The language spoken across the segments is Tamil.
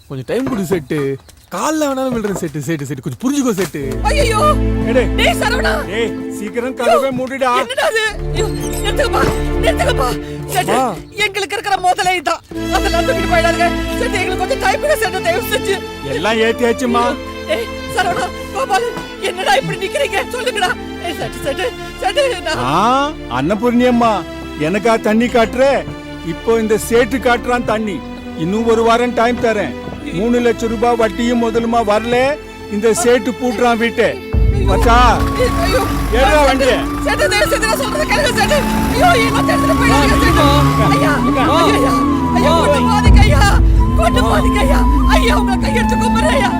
கொஞ்சம் டைம் கொடு செட்டு. கால்ல வேணாலும் விழுறேன் செட்டு. செட்டு கொஞ்சம் புரிஞ்சுக்கோ செட்டு. ஐயோ டேய் சரவணா, டேய் சீக்கிரம் கதவை மூடிடா. என்னடா இது? நிறுத்துங்கப்பா. செட்டு எங்களுக்கு இருக்கிற முதல்ல இதான். அதெல்லாம் தூக்கிட்டு போயிடாதீங்க. செட்டு எங்களுக்கு கொஞ்சம் டைம் கொடு செட்டு, தயவு செஞ்சு. எல்லாம் ஏத்தியாச்சுமா. ஏய் சரவணா, கோபால் என்னடா இப்படி நிக்கிறீங்க? சொல்லுங்கடா. ஏய் செட்டு அன்னபூர்ணியம்மா, எனக்கா தண்ணி காட்டுற? இப்போ இந்த சேட்டு காட்டுறான் தண்ணி. இன்னும் ஒரு வாரம் டைம் தரேன். 3 லட்சம் ரூபாய் வட்டியும் முதலுமா வரல, இந்த சேட்டு பூட்டுறான் வீட்டை. மச்சா ஏறா வண்டி. செட்டு தயவு செஞ்சு நான் சொல்றத கேளுங்க செட்டு. ஐயோ என்ன எடுத்துட்டு போயிடாதீங்க செட்டு. ஐயா ஐயா கொண்டு போதீங்க ஐயா. ஐயா உங்க கையெடுத்து கும்பிடுறேன் ஐயா.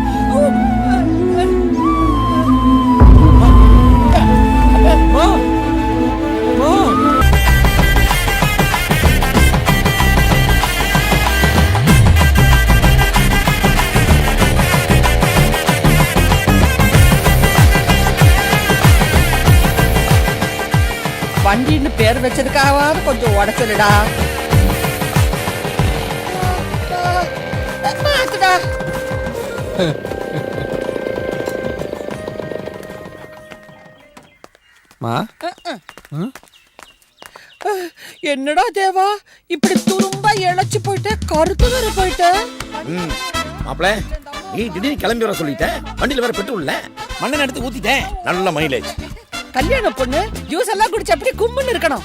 வண்டின்னு பேர் வச்சதுக்காவது கொஞ்சம் உடச்சுடா. என்னடா தேவா இப்படி துரும்பா இழைச்சு போயிட்ட, கருத்து வேற போயிட்ட. மாப்பிள நீ திடீர்னு கிளம்பி வர சொல்லிட்ட. வண்டியில வேற பெட்ரோல் இல்ல, மண்ணெண்ணெய் எடுத்து ஊத்திட்டேன். நல்ல மைலேஜ். கல்யாண பொண்ணு ஜூஸ் எல்லாம் குடிச்சு அப்படியே கும்முன்னு இருக்கணும்.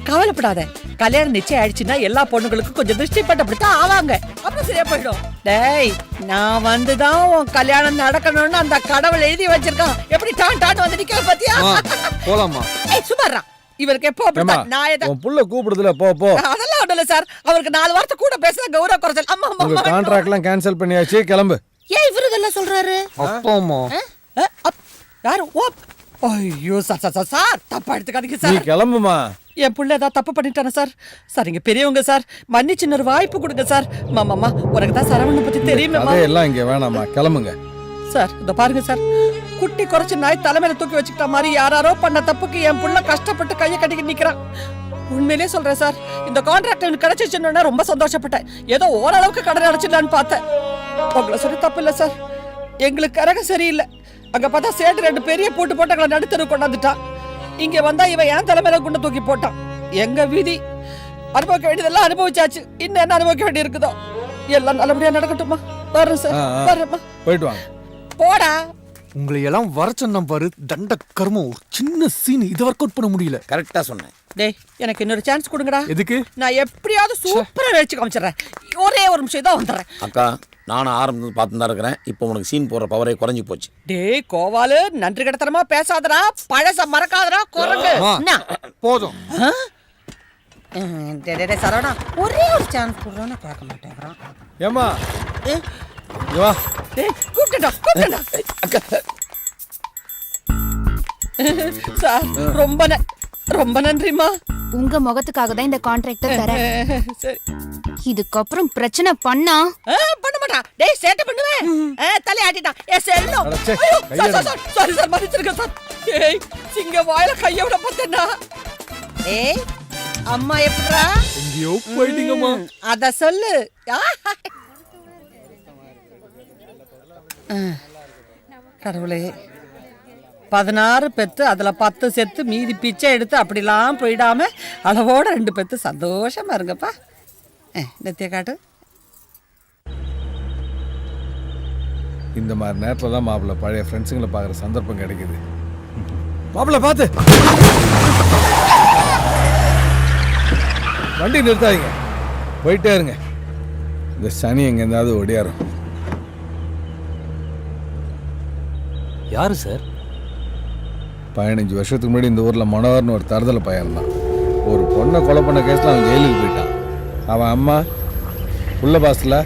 கவலைப்படாத, கல்யாணம் நிச்சயம் ஆயிடுச்சுன்னா எல்லா பொண்ணுகளுக்கும் கொஞ்சம் திருஷ்டி பட்டப்படித்தான் ஆவாங்க. அப்புறம் சரியா போயிடும். டேய் நான் வந்துதான் உன் கல்யாணம் நடக்கணும்னு அந்த கடவுள் எழுதி வச்சிருக்கான். எப்படி டான் வந்து நிக்க பாத்தியா? போலாமா? ஏய் சுமாரா, இவருக்கு எப்போ அப்படிதான் நான் உன் புள்ள கூப்பிடுதுல போ போ. அதெல்லாம் ஒண்ணும் இல்ல சார், அவருக்கு 4 வார்த்தை கூட பேசுற கௌரவ குறைச்சல். அம்மா உங்க கான்ட்ராக்ட்லாம் கேன்சல் பண்ணியாச்சு, கிளம்பு. ஏன் இவரு இதெல்லாம் சொல்றாரு? அப்பாமா யாரு? ஓ ஐயோ சார் தப்பா எடுத்துக்காதீங்க நீ சார். கிளம்புமா. என் புள்ள ஏதாவது தப்பு பண்ணிட்டானே சார். சரிங்க பெரியவங்க சார், மன்னிச்சு இன்னொரு வாய்ப்பு கொடுங்க சார். மாமாமா உனக்கு தான் சரவணனை பத்தி தெரியுமே. அதெல்லாம் இங்க வேணாமா, கிளம்புங்க சார். இத பாருங்க சார், குட்டி குறைச்சு நாய் தலைமையில தூக்கி வச்சுக்கிட்ட மாதிரி யாராரோ பண்ண தப்புக்கு என் புள்ள கஷ்டப்பட்டு கையை கட்டிக்கிட்டு நிக்கிறான். உண்மையிலே சொல்றேன் சார், இந்த கான்ட்ராக்ட் எனக்கு கிடைச்சிச்சுன்னு ரொம்ப சந்தோஷப்பட்டேன். ஏதோ ஓரளவுக்கு கடன் அடைச்சிடலான்னு பார்த்தேன். உங்களை சொல்லி தப்பு இல்லை சார், எங்களுக்கு கரகம் சரியில்லை. அங்க பார்த்தா சேட்டு 2 பெரிய போட்டு போட்டங்களை நடுத்தரு கொண்டாந்துட்டான். இங்க வந்தா இவன் என் தலைமையில குண்டை தூக்கி போட்டான். எங்க விதி, அனுபவிக்க வேண்டியதெல்லாம் அனுபவிச்சாச்சு. இன்னும் என்ன அனுபவிக்க வேண்டி இருக்குதோ. எல்லாம் நல்லபடியா நடக்கட்டுமா? வர்றேன் சார், வர்றேம்மா. போயிட்டு வாங்க. போடா. உங்களை எல்லாம் வர சொன்ன பாரு, தண்ட கர்மம். ஒரு சின்ன சீன் இதை ஒர்க் அவுட் பண்ண முடியல. கரெக்டா சொன்னேன். டேய் எனக்கு இன்னொரு சான்ஸ் கொடுங்கடா. எதுக்கு? நான் எப்படியாவது சூப்பரா நடிச்சு காமிச்சிடுறேன். ஒரே ஒரு நிமிஷம் தான் வந்துடுறேன். அக்கா நானும் ஆரம்பத்துல பார்த்து தான் இருக்கிறேன். இப்போ உனக்கு சீன் போடுற பவரே குறைஞ்சி போச்சு. டேய் கோவாலு, நன்றி கடத்தனமா பேசாதடா, பழச மறக்காதடா குரங்கு. போதும். டேய் சரவணா, ஒரே ஒரு சான்ஸ் கொடுறேன்னு கேட்க மாட்டேங்கிறான். ஏமா வா. டேய் கூப்பிட்டா அக்கா சார் ரொம்ப நன்றிமா. உங்க முகத்துக்காக தான் இந்த கான்ட்ராக்டர் தரேன். சரி, இதுக்கப்புறம் பிரச்சனை பண்ணா பண்ண மாட்டா. டேய் சேட்ட பண்ணுவேன். தலை ஆட்டிட்டான். ஏ செல்லும். சாரி சார், மன்னிச்சிருங்க சார். ஏய் சிங்க வாயில கைய விட பார்த்தேன்னா. ஏய் அம்மா எப்படிடா? எங்கேயோ போயிட்டீங்கம்மா. அத சொல்லு. கடவுளே, 16 பெத்து அதுல 10 செத்து மீதி பிச்சை எடுத்து அப்படிலாம் போயிடாம அளவோட 2 பெத்து சந்தோஷமா இருங்கப்பா. நெத்திய காட்டு. இந்த மாதிரி நேரத்துல தான் மாப்பிள்ள பழைய ஃப்ரெண்ட்ஸுங்களை பார்க்குற சந்தர்ப்பம் கிடைக்குது. மாப்பிள்ள பார்த்து வண்டி நிறுத்தாதீங்க, போயிட்டே இருங்க. இந்த சனி எங்க இருந்தாவது ஒடியாரும். யாரு சார்? 15 வருஷத்துக்கு முன்னாடி இந்த ஊரில் மனோகர்னு ஒரு தருதலை பையன் தான். ஒரு பொண்ணை கொலை பண்ண கேஸில் அவன் ஜெயிலுக்கு போயிட்டான். அவன் அம்மா உள்ள பாஸில்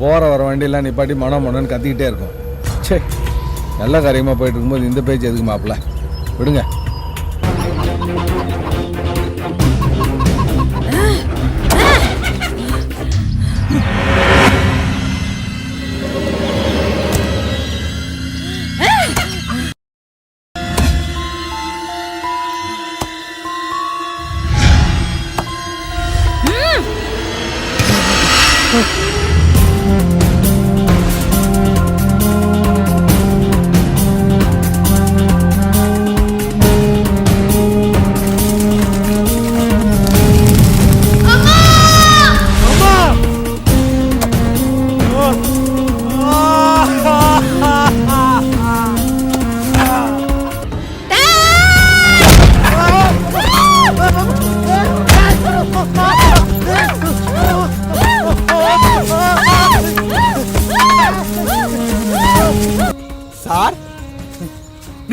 போகிற வர வண்டியெல்லாம் நிப்பாட்டி மனோன்னு கத்திக்கிட்டே இருக்கும். சே, நல்ல காரியமாக போயிட்டு இருக்கும்போது இந்த பேச்சு எதுக்கு மாப்பிள்ள? விடுங்க.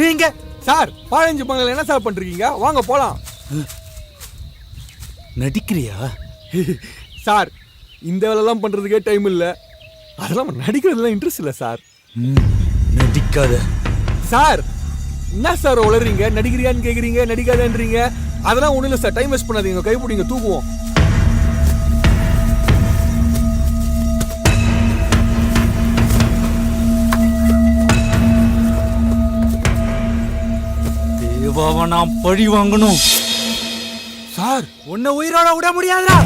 நீங்க சார் 15 பங்கல என்ன சார் பண்றீங்க? வாங்க போலாம். நடிக்கிறியா? சார் இந்த வேலைலாம் பண்றதுக்கே டைம் இல்ல. அதெல்லாம் நடிக்கிறதுலாம் இன்ட்ரெஸ்ட் இல்ல சார். நடிக்காத. சார் என்ன சார் உளறீங்க? நடிக்கிறியான்னு கேக்குறீங்க, நடிக்காதன்றீங்க. அதெல்லாம் ஒண்ணும் இல்ல சார். டைம் வேஸ்ட் பண்ணாதீங்க. கை பிடிங்க, தூக்குவோம். தேவாவை நான் பழி வாங்கணும். சார் உன்னை உயிரோட விட முடியாதுடா.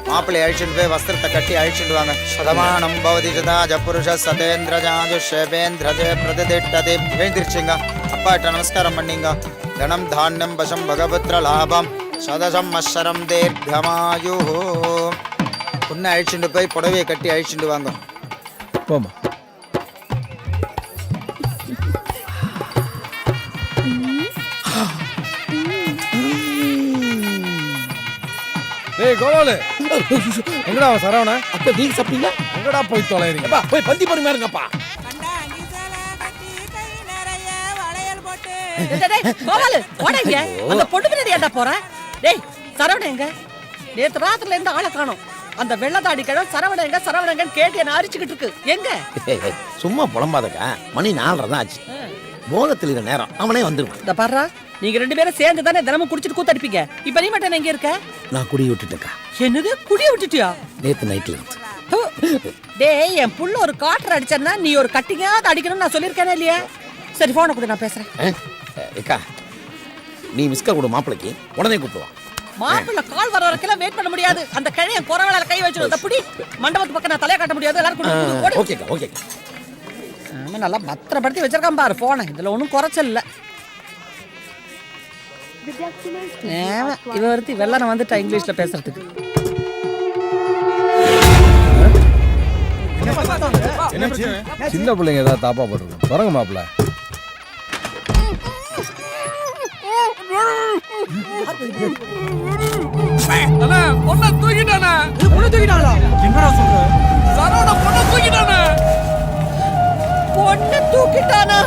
மாப்பிள்ளை அழிச்சுட்டு போய் வஸ்திரத்தை கட்டி அழிச்சுட்டு வாங்க. சதமானம் பவதி ஜதாஜ புருஷ சதேந்திரஜாஜு ஷேபேந்திரஜே பிரதிதிட்டதே. எழுந்திருச்சிங்க, அப்பாட்ட நமஸ்காரம் பண்ணிங்க. தனம் தானியம் வசம் பகபுத்திர லாபம் சதசம் அஸ்வரம் தீர்க்கமாயு. பொண்ணை அழிச்சுட்டு போய் புடவையை கட்டி அழிச்சுட்டு வாங்க. போமா. டேய் கோபாலு, எங்கடா அவன் சரவண? அப்ப நீங்க சாப்பிட்டீங்க? எங்கடா போய் தொலைறீங்க? அப்பா போய் பந்தி பண்ணி இருங்கப்பா. கோபாலு ஓடங்க. அந்த பொண்ணு பின்னாடி ஏன்டா போற? டேய் சரவணன் எங்க? நேத்து ராத்திரில இருந்து ஆளை காணோம். அந்த வெள்ளதாடி கிழவன் சரவணன் எங்க சரவணங்கன்னு கேட்டு என்ன அரிச்சுக்கிட்டு இருக்கு. எங்க? சும்மா புலம்பாதக்கா. மணி 4:30 தான் ஆச்சு. போகத்தில் இருக்க நேரம் அவனே வந்துருவான். இந்த பாரு, நீங்க 2 பேரும் சேர்ந்து தானே தினமும் குடிச்சிட்டு கூத்தடிப்பீங்க. இப்ப நீ மட்டும் எங்க இருக்க? நான் குடியை விட்டுட்டேக்கா. என்னது குடிய விட்டுட்டியா? நேத்து நைட்ல இருந்து. டேய் என் புள்ள ஒரு காட்டர் அடிச்சன்னா நீ ஒரு கட்டிங்காவது அடிக்கணும்னு நான் சொல்லியிருக்கேனே இல்லையா? சரி போனை கூட நான் பேசுறேன். ஏக்கா நீ மிஸ்கா கூட மாப்பிளைக்கு உடனே கூப்பிடுவான். மாப்பிள்ள கால் வர வரைக்கும் வெயிட் பண்ண முடியாது. அந்த கிழைய குறவளால கை வச்சு தப்புடி மண்டபத்து பக்கம் நான் தலைய காட்ட முடியாது. எல்லாரும் ஓகேக்கா ஓகேக்கா. நல்லா பத்திரப்படுத்தி வச்சிருக்கான் பாரு போன. இதுல ஒன்றும் குறைச்சல் இல்ல. இவ ஒருத்தி வெள்ளன வந்துட்டா இங்கிலீஷ்ல பேசுறதுக்கு. சின்ன பிள்ளைங்க ஏதாவது தாப்பா போட்டுருக்கோம். தொடங்க மாப்பிள்ள. பொண்ணை தூக்கிட்டானே. பொண்ணை தூக்கிட்டாங்களா? என்னடா சொல்ற? சரவண பொண்ணை தூக்கிட்டானே. பொண்ணு தூக்கிட்டானா?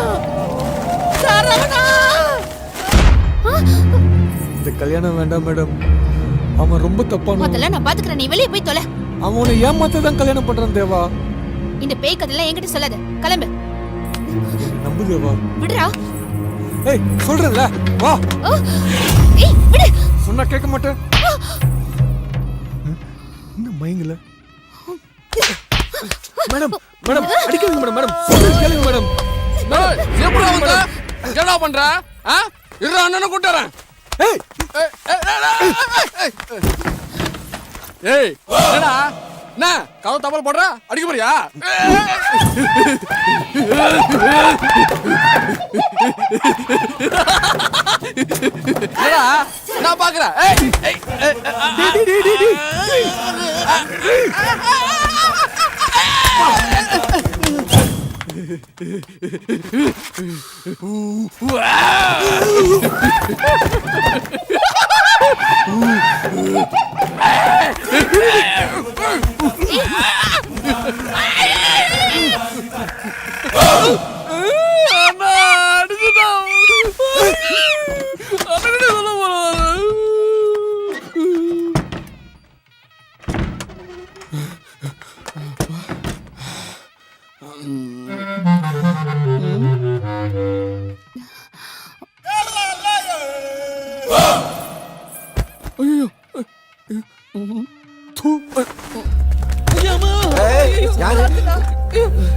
சரவணா! இந்த கல்யாணம் வேண்டாம் மேடம். அவன் ரொம்ப தப்பான. முதல்ல நான் பாத்துக்கிறேன். நீ வெளியே போய் தொலை. அவனை ஏமாத்த தான் கல்யாணம் பண்றான் தேவா. இந்த பேய் கதையெல்லாம் என்கிட்ட சொல்லாத. கிளம்பு. நம்பு தேவா. விடுறா. ஏய் சொல்றேன்ல வா. ஏய் விடு. சொன்னா கேட்க மாட்டேன். இந்த மயங்கல. மேடம் மேடம் அடிக்காதீங்க மேடம். மேடம் சொல்லுங்க கேளுங்க மேடம். டேய் எப்படி வந்த? என்னடா பண்ற? இரு அண்ணனை கூட்டி வரேன். ஏய் ஏய் என்னடா? என்ன கதவு தப்பல் போடுற? அடிக்க போறியா? என்னடா நான் பாக்குறேன்.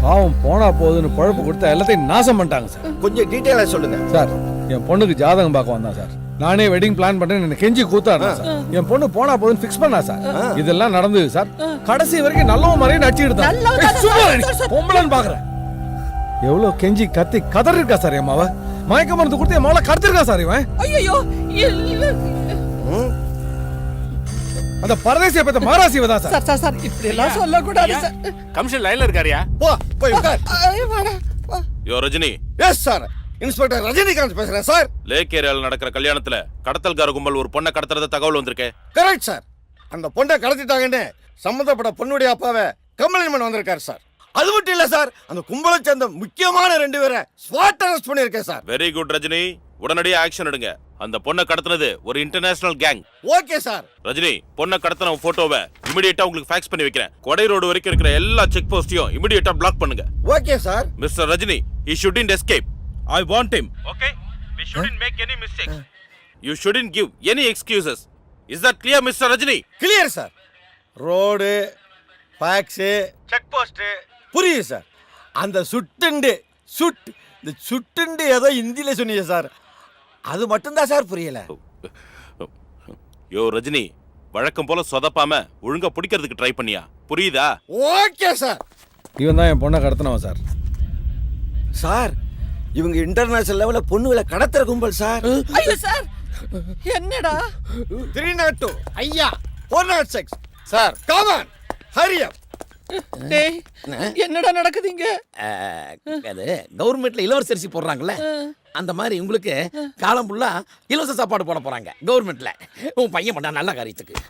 பாவம் போனா போகுதுன்னு பழப்பு கொடுத்தா எல்லாத்தையும் நாசம் பண்ணிட்டாங்க சார். கொஞ்சம் டீட்டெயிலா சொல்லுங்க சார் என் பொண்ணுக்கு ஜாதகம் பார்க்க வந்தான் சார். நானே வெட்டிங் பிளான் பண்றேன் என்ன கெஞ்சி கூத்தாடுறேன் சார். என் பொண்ணு போனா போதுன்னு ஃபிக்ஸ் பண்ணா சார். இதெல்லாம் நடந்தது சார். கடைசி வரைக்கும் நல்லவன் மாதிரியே நடிச்சுக்கிட்டு தான் பொம்பளைன்னு பாக்குறேன். எவ்வளவு கெஞ்சி கத்தி கதறி இருக்கா சார் என் மாவ. மயக்க மருந்து கொடுத்து என் மாவளை கடத்திருக்கா சார் இவன். ஐயோ அந்த பரதேசியை பத்த மாராசிவ தான் சார். சார் சார் சார் இப்படி எல்லாம் சொல்லக்கூடாது சார். கமிஷன் லைன்ல இருக்காரியா? போ போய் உட்கார். யோ Rajini. Yes sir, inspector Rajinikanth பேசுறேன் சார். லேக் ஏரியால நடக்கிற கல்யாணத்துல கடத்தல்கார கும்பல் ஒரு பொண்ணை கடத்துறத தகவல் வந்திருக்கே. Correct sir. அந்த பொண்ணை கடத்திட்டாங்கன்னு சம்மந்தப்பட்ட பொண்ணுடைய அப்பாவை கம்ப்ளைண்ட் பண்ண வந்திருக்காரு சார். அது மட்டும் இல்ல சார், அந்த கும்பலை சேர்ந்த முக்கியமான 2 பேரை ஸ்பாட் அரெஸ்ட் பண்ணியிருக்கேன் சார். வெரி குட் ரஜினி, உடனடியா ஆக்ஷன் எடுங்க. அந்த பொண்ணை கடத்தினது ஒரு international gang. Okay sir. Rajini, பொண்ணை கடத்தின போட்டோவை இமிடியேட்டா உங்களுக்கு ஃபேக்ஸ் பண்ணி வைக்கிறேன். கொடை ரோடு வரைக்கும் இருக்கிற எல்லா செக் போஸ்டையும் இமிடியேட்டா பிளாக் பண்ணுங்க. Okay sir. Mister Rajini, he shouldn't escape. I want him. Okay? We shouldn't make any mistakes. You shouldn't give any excuses. Is that clear, Mr. Rajini? Clear sir. Road, fax, check post புரியுது சார். அந்த இந்த சுட்டுண்டு ஏதோ ஹிந்தியில் சொன்னீங்க சார், அது மட்டும்தான் சார் புரியல. யோ ரஜினி, வழக்கம் போல சொதப்பாம ஒழுங்கா பிடிக்கிறதுக்கு ட்ரை பண்ணியா? புரியுதா? Okay sir. இவன் தான் என் பொண்ணை கடத்தினவன் சார். சார், இவங்க இன்டர்நேஷனல் லெவல்ல பொண்ணுகளை கடத்துற கும்பல் சார். ஐயோ சார், என்னடா 302 ஐயா 406 சார். காமன் ஹரி அப். டேய், என்னடா நடக்குதுங்க? அது கவர்மெண்ட்ல இலவச அரிசி போடுறாங்கல்ல, அந்த மாதிரி உங்களுக்கு காலம் ஃபுல்லா இலவச சாப்பாடு போட போறாங்க கவர்மெண்ட்ல. உன் பையன் பண்ணா நல்ல காரியத்துக்கு.